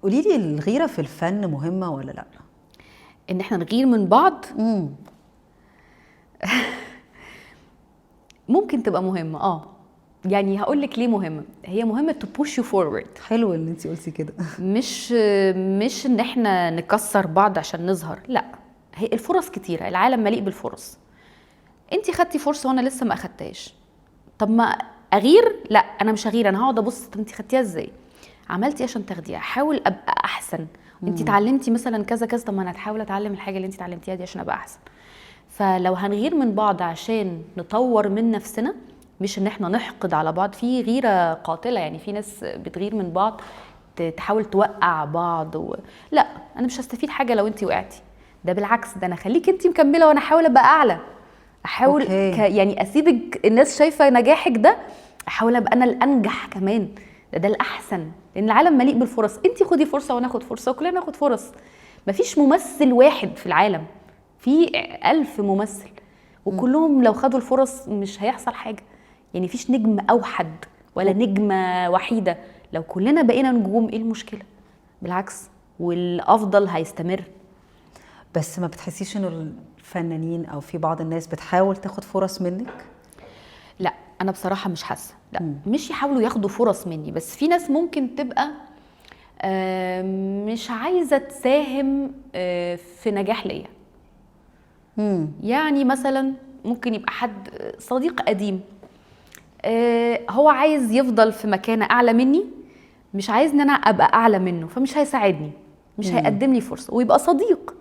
قولي لي الغيرة في الفن مهمة ولا لا؟ ان احنا نغير من بعض امم ممكن تبقى مهمة. يعني هقولك ليه مهمة. هي مهمة to push you forward. حلو اللي انت قلتي كده. مش ان احنا نكسر بعض عشان نظهر، لا. هي الفرص كتيرة، العالم مليء بالفرص. انتي خدتي فرصة وانا لسه ما اخدتهاش، طب ما اغير؟ لا، انا مش هغير، انا هقعد ابص طب انتي خدتيها ازاي، عملتي ايه عشان تاخديها، حاول ابقى احسن. انتي اتعلمتي مثلا كذا كذا، طب ما انا هحاول اتعلم الحاجة اللي انتي اتعلمتيها دي عشان ابقى احسن. فلو هنغير من بعض عشان نطور من نفسنا، مش ان احنا نحقد على بعض. في غيرة قاتلة، يعني في ناس بتغير من بعض تحاول توقع بعض لا، انا مش هستفيد حاجة لو انتي وقعتي، ده بالعكس، ده انا اخليك انتي مكملة وانا احاول ابقى اعلى، احاول يعني اسيبك الناس شايفة نجاحك ده، احاول ابقى انا الانجح كمان، ده الاحسن، لان العالم مليء بالفرص. انتي خدي فرصة وانا اخد فرصة وكلنا ناخد فرص. مفيش ممثل واحد في العالم، في 1000 ممثل وكلهم لو خدوا الفرص مش هيحصل حاجة. يعني فيش نجم أوحد ولا نجمة وحيدة، لو كلنا بقينا نجوم ايه المشكلة؟ بالعكس، والأفضل هيستمر. بس ما بتحسيش انه الفنانين او في بعض الناس بتحاول تاخد فرص منك؟ لا، أنا بصراحة مش حاسة، لا. مش يحاولوا ياخدوا فرص مني، بس في ناس ممكن تبقى مش عايزة تساهم في نجاح ليا. يعني مثلا ممكن يبقى حد صديق قديم، هو عايز يفضل في مكانة أعلى مني، مش عايز ان انا ابقى اعلى منه، فمش هيساعدني، مش هيقدم لي فرصة، ويبقى صديق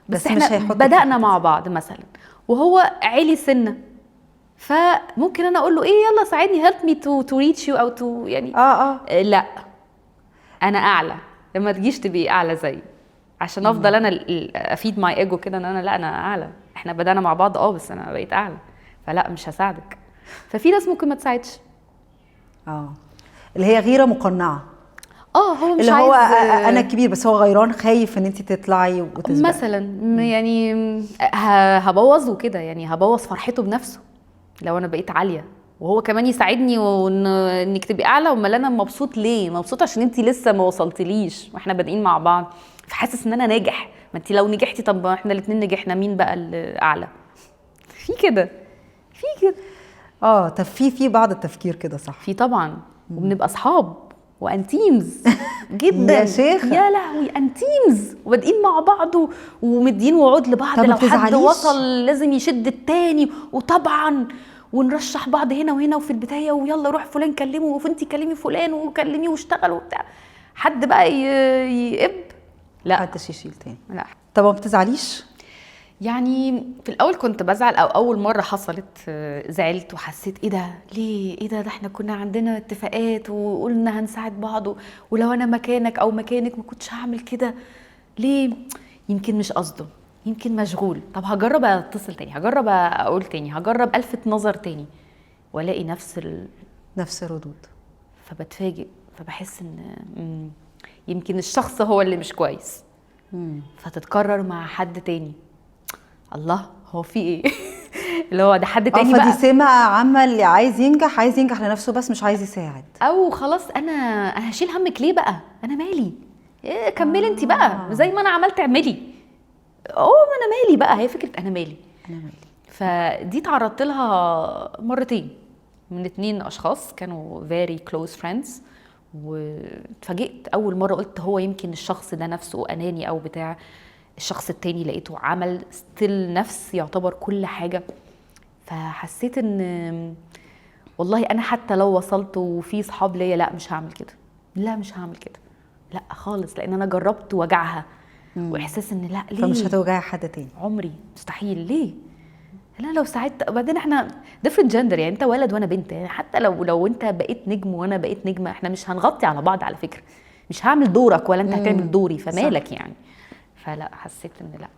بس احنا بدأنا مع بعض مثلا وهو عالي سنة، فممكن انا اقول له ايه، يلا ساعدني، help me to reach you، او to يعني لا، انا اعلى، لما تجيش تبقي اعلى زي، عشان افضل انا افيد ماي ايجو كده ان انا لا، انا اعلى، احنا بدأنا مع بعض بس انا بقيت اعلى، فلا مش هساعدك. ففي ناس ممكن ما تساعدش، اللي هي غيرة مقنعة، هو مش اللي عايز، هو انا كبير بس هو غيران، خايف ان انت تطلعي وتسبقي مثلا. يعني هبوظ وكده، يعني هبوظ فرحته بنفسه لو انا بقيت عاليه، وهو كمان يساعدني انك تبقي اعلى. امال انا مبسوط ليه؟ مبسوط عشان انت لسه ما وصلتليش واحنا بادئين مع بعض، فحاسس ان انا ناجح. ما انت لو نجحتي، طب احنا الاثنين نجحنا، مين بقى الاعلى؟ في كده. طب في بعض التفكير كده، صح؟ في طبعا. وبنبقى اصحاب وانتيمز جدا يا شيخ، يا لهوي، انتيمز وبادئين مع بعض ومدين وعود لبعض، لو حد وصل لازم يشد التاني، وطبعا ونرشح بعض هنا وهنا وفي البدايه، ويلا روح فلان كلمه، وانتي كلمي فلان وكلميه واشتغلوا وبتاع، حد بقى يقب، لا، محدش يشيل تاني. لا. طب ما بتزعليش؟ يعني في الاول كنت بزعل، او اول مره حصلت زعلت وحسيت ايه ده، ليه، ايه ده احنا كنا عندنا اتفاقات وقلنا هنساعد بعض، ولو انا مكانك او مكانك ما كنتش هعمل كده، ليه؟ يمكن مش قصده، يمكن مشغول، طب هجرب اتصل تاني، هجرب اقول تاني، هجرب الفت نظر تاني، والاقي نفس الردود، فبتفاجئ، فبحس ان يمكن الشخص هو اللي مش كويس، فتتكرر مع حد تاني. الله، هو في ايه؟ اللي هو ده حد تاني بقى، فدي سمة عمل عايز ينجح لنفسه بس مش عايز يساعد، او خلاص انا هشيل همك ليه بقى، انا مالي، كملي انت بقى زي ما انا عملت، اعملي، ما انا مالي بقى، هي فكرة انا مالي. فدي تعرضت لها مرتين من 2 اشخاص كانوا very close friends، واتفاجئت اول مرة، قلت هو يمكن الشخص ده نفسه اناني او بتاع، الشخص التاني لقيته عمل ستيل نفس يعتبر كل حاجة، فحسيت ان والله انا حتى لو وصلت وفي صحاب ليا، لا مش هعمل كده، لا مش هعمل كده، لا خالص، لان انا جربت وجعها واحساس ان لا، ليه؟ فمش هتوجعي حد تاني، عمري مستحيل، ليه؟ لا، لو ساعدت، بعدين احنا different gender، يعني انت ولد وانا بنت، يعني حتى لو انت بقيت نجم وانا بقيت نجمة، احنا مش هنغطي على بعض على فكرة، مش هعمل دورك ولا انت هتعمل دوري، فمالك يعني. فلا، حسيت ان لا،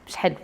مش حلو.